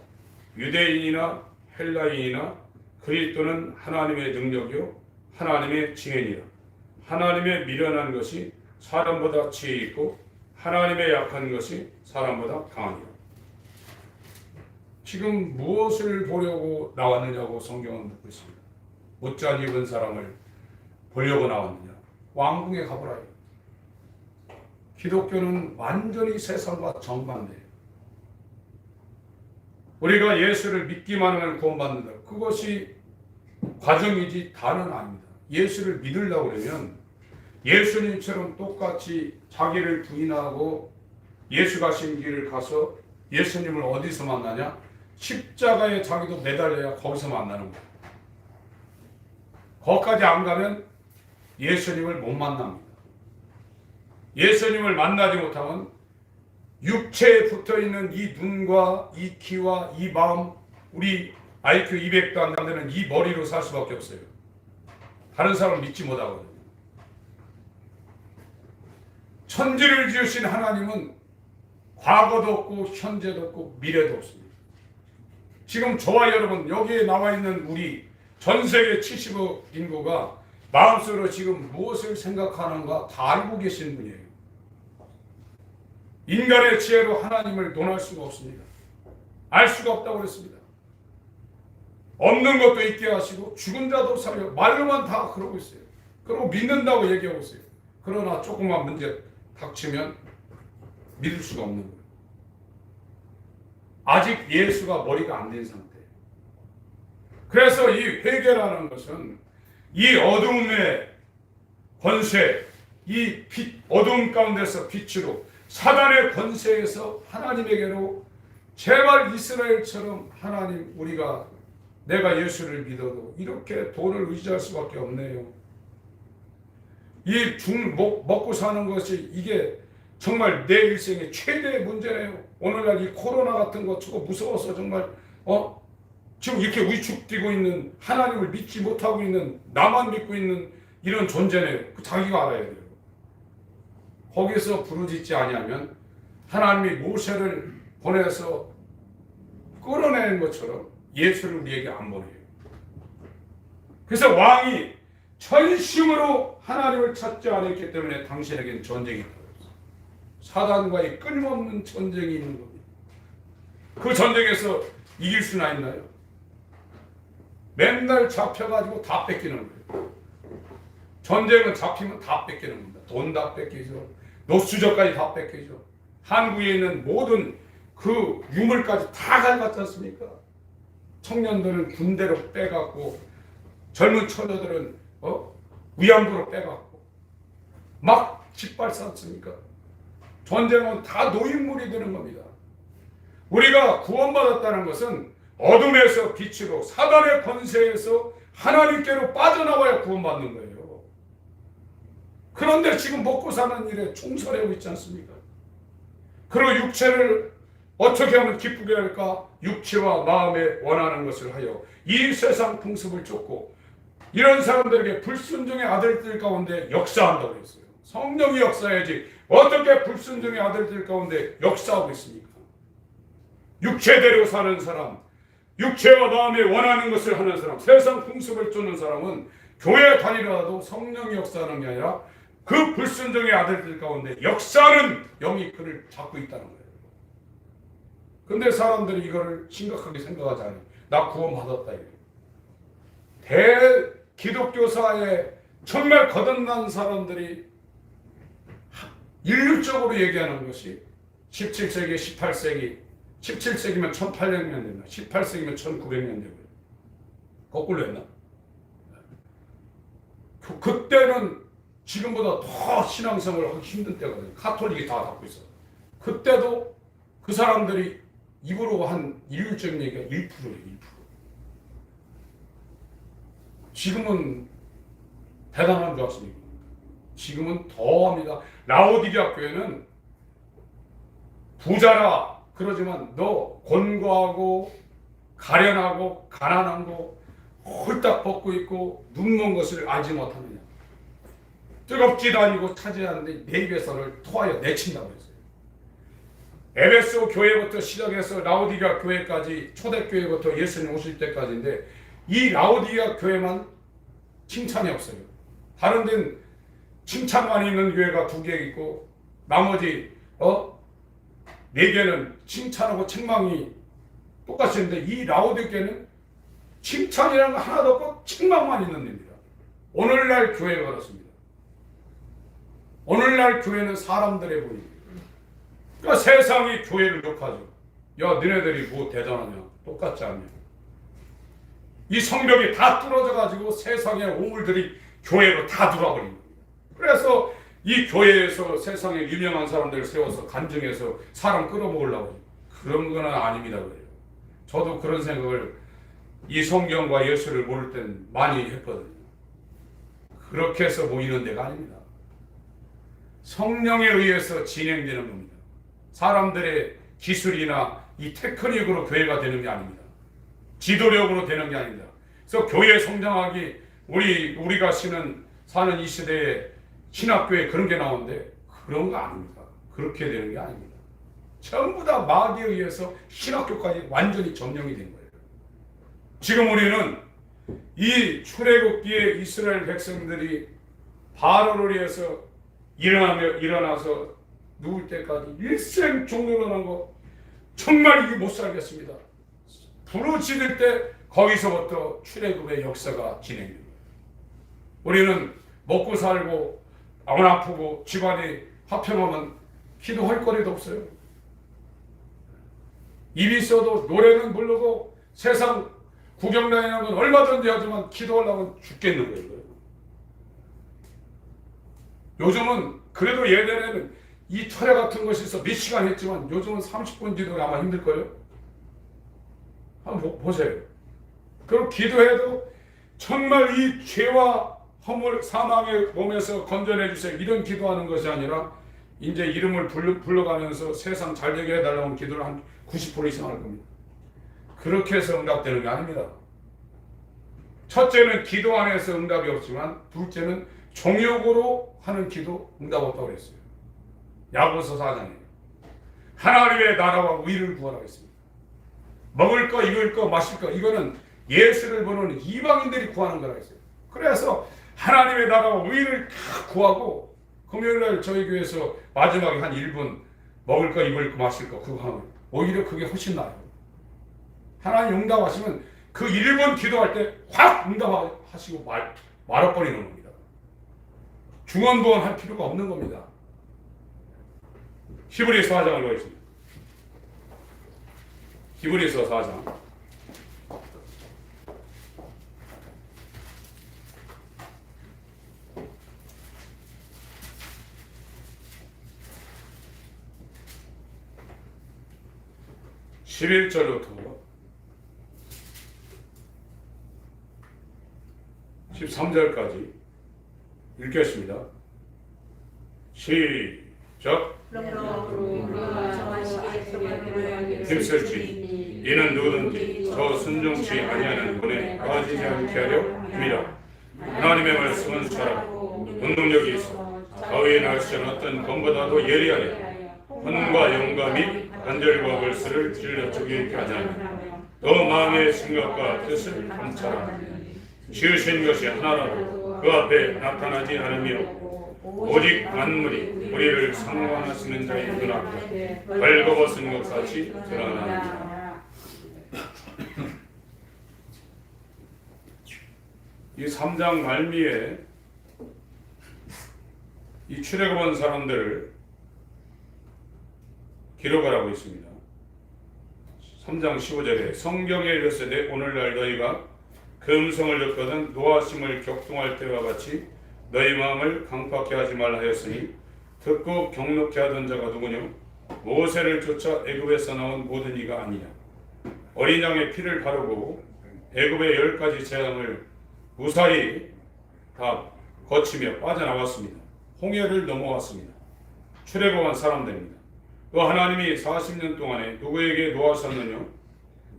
유대인이나 헬라인이나 그리스도는 하나님의 능력이요 하나님의 지혜니라. 하나님의 미련한 것이 사람보다 지혜 있고 하나님의 약한 것이 사람보다 강하니라. 지금 무엇을 보려고 나왔느냐고 성경은 묻고 있습니다. 옷잘 입은 사람을 보려고 나왔느냐? 왕궁에 가보라. 기독교는 완전히 세상과 정반대예요. 우리가 예수를 믿기만 하면 구원받는다. 그것이 과정이지 다는 아닙니다. 예수를 믿으려고 그러면 예수님처럼 똑같이 자기를 부인하고 예수 가신 길을 가서 예수님을 어디서 만나냐? 십자가에 자기도 매달려야 거기서 만나는 거예요. 거기까지 안 가면 예수님을 못 만납니다. 예수님을 만나지 못하면 육체에 붙어있는 이 눈과 이 귀와 이 마음, 우리 IQ 200도 안 되는 이 머리로 살 수밖에 없어요. 다른 사람 믿지 못하거든요. 천지를 지으신 하나님은 과거도 없고 현재도 없고 미래도 없습니다. 지금 저와 여러분 여기에 나와 있는 우리 전 세계 70억 인구가 마음속으로 지금 무엇을 생각하는가 다 알고 계신 분이에요. 인간의 지혜로 하나님을 논할 수가 없습니다. 알 수가 없다고 그랬습니다. 없는 것도 있게 하시고 죽은 자도 살려 말로만 다 그러고 있어요. 그리고 믿는다고 얘기하고 있어요. 그러나 조그만 문제 닥치면 믿을 수가 없는 거예요. 아직 예수가 머리가 안 된 상태예요. 그래서 이 회개라는 것은 이 어둠의 권세, 이 빛, 어둠 가운데서 빛으로 사단의 권세에서 하나님에게로 제발 이스라엘처럼 하나님 우리가 내가 예수를 믿어도 이렇게 돈을 의지할 수밖에 없네요. 이 먹고 사는 것이 이게 정말 내 일생의 최대의 문제네요. 오늘날 이 코로나 같은 거 저거 무서워서 정말 지금 이렇게 위축되고 있는 하나님을 믿지 못하고 있는 나만 믿고 있는 이런 존재네요. 자기가 알아야 돼요. 거기서 부르짖지 아니하면 하나님이 모세를 보내서 끌어내는 것처럼 예수를 우리에게 안 보내요. 그래서 왕이 전심으로 하나님을 찾지 않았기 때문에 당신에게는 전쟁이 있다고 했어요. 사단과의 끊임없는 전쟁이 있는 겁니다. 그 전쟁에서 이길 수나 있나요? 맨날 잡혀가지고 다 뺏기는 거예요. 전쟁은 잡히면 다 뺏기는 겁니다. 돈 다 뺏기죠. 노수저까지 다 뺏기죠. 한국에 있는 모든 그 유물까지 다 가져갔지 않습니까? 청년들은 군대로 빼갖고 젊은 처녀들은 위안부로 빼갖고 막 짓밟았습니까? 전쟁은 다 노인물이 되는 겁니다. 우리가 구원받았다는 것은 어둠에서 빛으로 사단의 권세에서 하나님께로 빠져나와야 구원받는 거예요. 그런데 지금 먹고 사는 일에 총설하고 있지 않습니까? 그리고 육체를 어떻게 하면 기쁘게 할까? 육체와 마음에 원하는 것을 하여 이 세상 풍습을 쫓고 이런 사람들에게 불순종의 아들들 가운데 역사한다고 했어요. 성령이 역사해야지 어떻게 불순종의 아들들 가운데 역사하고 있습니까? 육체대로 사는 사람, 육체와 마음에 원하는 것을 하는 사람, 세상 풍습을 쫓는 사람은 교회 다니더라도 성령이 역사하는 게 아니라 그 불순종의 아들들 가운데 역사하는 영이 그를 잡고 있다는 거예요. 근데 사람들이 이거를 심각하게 생각하지 않아요. 나 구원받았다 이래요. 기독교사에 정말 거듭난 사람들이 일률적으로 얘기하는 것이 17세기, 18세기, 17세기면 1800년 됐나? 18세기면 1900년 되고요. 거꾸로 했나? 그때는 지금보다 더 신앙생활을 하기 힘든 때거든요. 카톨릭이 다 갖고 있어요. 그때도 그 사람들이 입으로 한 일률적인 얘기가 1%예요. 1%. 지금은 대단한 줄 아십니까? 지금은 더합니다. 라오디게아 교회는 부자라 그러지만 너 곤고하고 가련하고 가난한 거 홀딱 벗고 있고 눈먼 것을 알지 못하느냐. 뜨겁지도 아니고 차지하는데 내 입에서를 토하여 내친다고 했어요. 에베소 교회부터 시작해서 라오디게아 교회까지 초대교회부터 예수님 오실 때까지인데 이 라오디게아 교회만 칭찬이 없어요. 다른 데는 칭찬만 있는 교회가 2개 있고 나머지 4개는 칭찬하고 책망이 똑같이 있는데 이 라오디게아는 칭찬이라는 거 하나도 없고 책망만 있는 데입니다. 오늘날 교회가 그렇습니다. 오늘날 교회는 사람들의 본입니다. 그러니까 세상이 교회를 욕하죠. 야 너네들이 뭐 대단하냐. 똑같지 않냐. 이 성벽이 다 뚫어져가지고 세상의 오물들이 교회로 다 들어와버린 겁니다. 그래서 이 교회에서 세상에 유명한 사람들을 세워서 간증해서 사람 끌어모으려고 그런 건 아닙니다. 그래요. 저도 그런 생각을 이 성경과 예수를 모를 땐 많이 했거든요. 그렇게 해서 모이는 데가 아닙니다. 성령에 의해서 진행되는 겁니다. 사람들의 기술이나 이 테크닉으로 교회가 되는 게 아닙니다. 지도력으로 되는 게 아닙니다. 그래서 교회 성장하기 우리가 사는 이 시대에 신학교에 그런 게 나오는데 그런 거 아닙니다. 그렇게 되는 게 아닙니다. 전부 다 마귀에 의해서 신학교까지 완전히 점령이 된 거예요. 지금 우리는 이 출애굽기에 이스라엘 백성들이 바로를 위해서 일어나서 누울 때까지 일생 종로라는 거 정말 이게 못 살겠습니다. 부르짖을 때 거기서부터 출애굽의 역사가 진행됩니다. 우리는 먹고 살고 안 아프고 집안이 화평하면 기도할 거리도 없어요. 입이 있어도 노래는 부르고 세상 구경 다니는 건 얼마든지 하지만 기도하려면 죽겠는 거예요. 요즘은 그래도 예전에는 이 철야 같은 것이 있어 몇 시간 했지만 요즘은 30분 기도가 아마 힘들 거예요. 한번 보세요. 그럼 기도해도 정말 이 죄와 허물 사망의 몸에서 건져내 주세요. 이런 기도하는 것이 아니라 이제 이름을 불러가면서 세상 잘 되게 해달라는 기도를 한 90% 이상 할 겁니다. 그렇게 해서 응답되는 게 아닙니다. 첫째는 기도 안에서 응답이 없지만 둘째는 종욕으로 하는 기도 응답 없다고 그랬어요. 야고보서 4장에 하나님의 나라와 의를 구하라고 했습니다. 먹을 거, 입을 거, 마실 거 이거는 예수를 보는 이방인들이 구하는 거라고 했어요. 그래서 하나님의 나라와 의를 다 구하고 금요일날 저희 교회에서 마지막에 한 1분 먹을 거, 입을 거, 마실 거 그거 하면 오히려 그게 훨씬 나아요. 하나님 응답하시면 그 1분 기도할 때 확 응답하시고 말아버리는 겁니다. 중언부언 할 필요가 없는 겁니다. 히브리서 4장을 보겠습니다. 히브리서 4장 11절부터 13절까지 읽겠습니다. 시작. 힘쓸지 이는 누구든지 저 순종치 아니하는 분에 빠지지 않게 하려 함이라. 하나님의 말씀은 살아있고 운동력이 있어 바위에 날씨는 어떤 검보다도 예리하여 혼과 영과 및 관절과 골수를 찔러 쪼개 있게 하자니 또 마음의 생각과 뜻을 감찰하니 지으신 것이 하나라도 그 앞에 나타나지 않으며 오직 만물이 우리를 상관하시는 자의 눈앞에 벌거벗은 것 같이 드러나느니라. 이 3장 말미에 이 출애굽한 사람들을 기록을 하고 있습니다. 3장 15절에 성경에 이르시되 오늘날 너희가 그 음성을 듣거든 노하심을 격동할 때와 같이 너희 마음을 강팍해 하지 말라 하였으니 듣고 경록해 하던 자가 누구뇨? 모세를 쫓아 애굽에서 나온 모든 이가 아니냐. 어린 양의 피를 바르고 애굽의 10가지 재앙을 무사히 다 거치며 빠져나왔습니다. 홍해를 넘어왔습니다. 출애굽한 사람들입니다. 또 하나님이 40년 동안에 누구에게 노하셨느냐?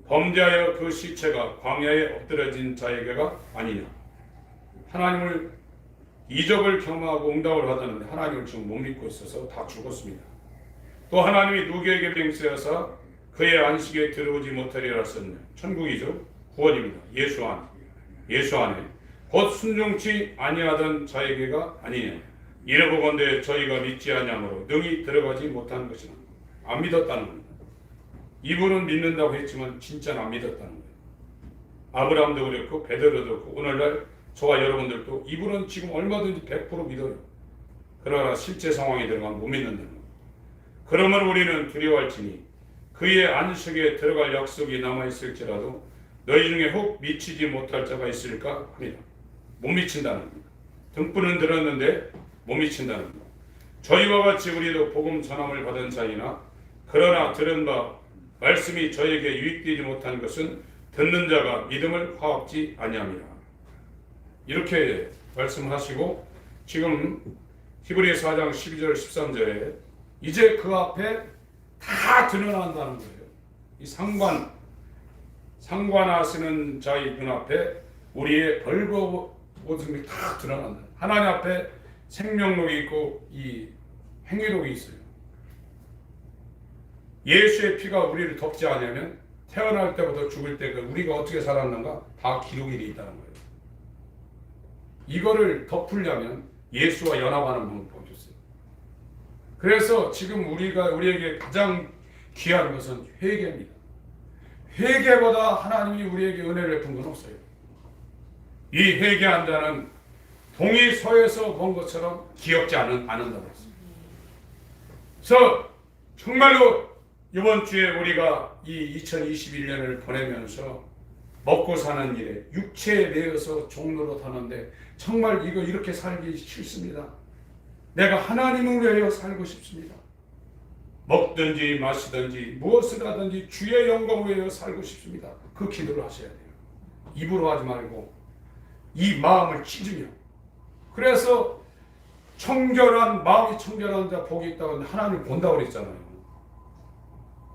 범죄하여 그 시체가 광야에 엎드려진 자에게가 아니냐. 하나님을 이적을 경험하고 응답을 받았는데 하나님을 지금 못 믿고 있어서 다 죽었습니다. 또 하나님이 누구에게 맹세하사 그의 안식에 들어오지 못하리라 하셨느냐. 천국이죠. 구원입니다. 예수 안에 곧 순종치 아니하던 자에게가 아니냐. 이러보건대 저희가 믿지 아니하므로 능히 들어가지 못한 것이나. 안 믿었다는 겁니다. 이분은 믿는다고 했지만 진짜는 안 믿었다는 거예요. 아브라함도 그랬고 베드로도 그렇고 오늘날 저와 여러분들도 이분은 지금 얼마든지 100% 믿어요. 그러나 실제 상황에 들어가면 못 믿는다는 거예요. 그러면 우리는 두려워할지니 그의 안식에 들어갈 약속이 남아있을지라도 너희 중에 혹 미치지 못할 자가 있을까 합니다. 못 미친다는 겁니다. 등불은 들었는데 못 미친다는 겁니다. 저희와 같이 우리도 복음 전함을 받은 자이나 그러나 들은 바 말씀이 저에게 유익되지 못한 것은 듣는 자가 믿음을 화합지 아니함이라. 이렇게 말씀하시고 지금 히브리서 4장 12절 13절에 이제 그 앞에 다 드러난다는 거예요. 이 상관하시는 자의 눈앞에 우리의 벌거벗음이 다 드러난다. 하나님 앞에 생명록이 있고 이 행위록이 있어요. 예수의 피가 우리를 덮지 않으면 태어날 때부터 죽을 때까지 우리가 어떻게 살았는가 다 기록이 되어 있다는 거예요. 이거를 덮으려면 예수와 연합하는 방법이 있어요. 그래서 지금 우리에게 가장 귀한 것은 회개입니다. 회개보다 하나님이 우리에게 은혜를 베푼 건 없어요. 이 회개한 자는 동이 서에서 본 것처럼 기억지 않는다고 했습니다. 그래서 정말로 이번 주에 우리가 이 2021년을 보내면서 먹고 사는 일에 육체에 매여서 종로로 타는데 정말 이렇게 살기 싫습니다. 내가 하나님을 위하여 살고 싶습니다. 먹든지 마시든지 무엇을 하든지 주의 영광을 위하여 살고 싶습니다. 그 기도를 하셔야 돼요. 입으로 하지 말고 이 마음을 찢으며. 그래서 마음이 청결한 자 복이 있다고 하나님을 본다고 그랬잖아요.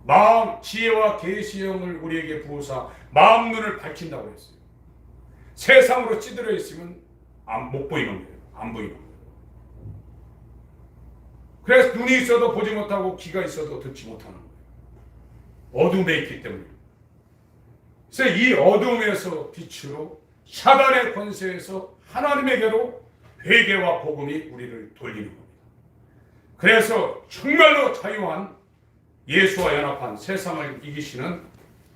마음, 지혜와 계시의 영을 우리에게 부으사 마음 눈을 밝힌다고 했어요. 세상으로 찌들어 있으면 못 보이는 거예요. 안 보이는 거예요. 그래서 눈이 있어도 보지 못하고 귀가 있어도 듣지 못하는 거예요. 어둠에 있기 때문에. 그래서 이 어둠에서 빛으로 사단의 권세에서 하나님에게로 회개와 복음이 우리를 돌리는 겁니다. 그래서 정말로 자유한 예수와 연합한 세상을 이기시는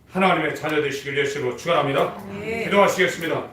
하나님의 자녀 되시길 예수로 축원합니다. 기도하시겠습니다.